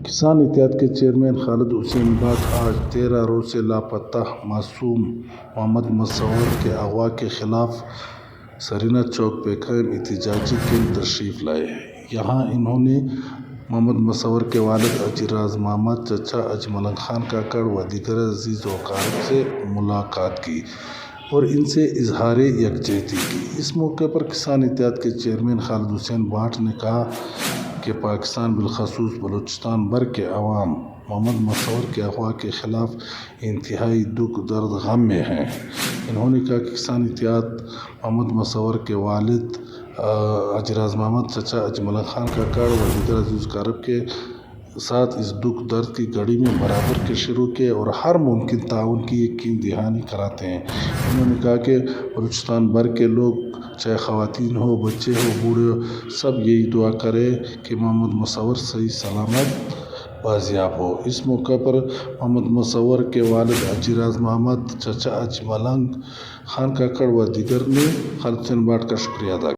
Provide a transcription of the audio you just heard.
کسان اتحاد کے چیئرمین خالد حسین بٹ آج 13 روز سے لاپتہ معصوم محمد مصور کے اغوا کے خلاف سرینا چوک پہ قائم احتجاجی کیمپ تشریف لائے۔ یہاں انہوں نے محمد مصور کے والد حاجی راز محمد، چچا حاجی ملنگ خان کاکڑ و دیگر عزیز و اقارب سے ملاقات کی اور ان سے اظہار یکجہتی کی۔ اس موقع پر کسان اتحاد کے چیئرمین خالد حسین بٹ نے کہا کہ پاکستان بالخصوص بلوچستان بھر کے عوام محمد مصور کے اغوا کے خلاف انتہائی دکھ، درد، غم میں ہیں۔ انہوں نے کہا کہ کسان اتحاد محمد مصور کے والد حاجی راز محمد، چچا حاجی ملنگ خان کاکڑ و دیگر عزیز و اقارب کے ساتھ اس دکھ درد کی گھڑی میں برابر کے شریک ہے اور ہر ممکن تعاون کی یقین دہانی کراتے ہیں۔ انہوں نے کہا کہ بلوچستان بھر کے لوگ، چاہے خواتین ہو، بچے ہو، بوڑھے ہو، سب یہی دعا کریں کہ محمد مصور صحیح سلامت بازیاب ہو۔ اس موقع پر محمد مصور کے والد حاجی راز محمد، چچا حاجی ملنگ خان کاکڑ و دیگر نے خالد حسین بٹ کا شکریہ ادا کیا۔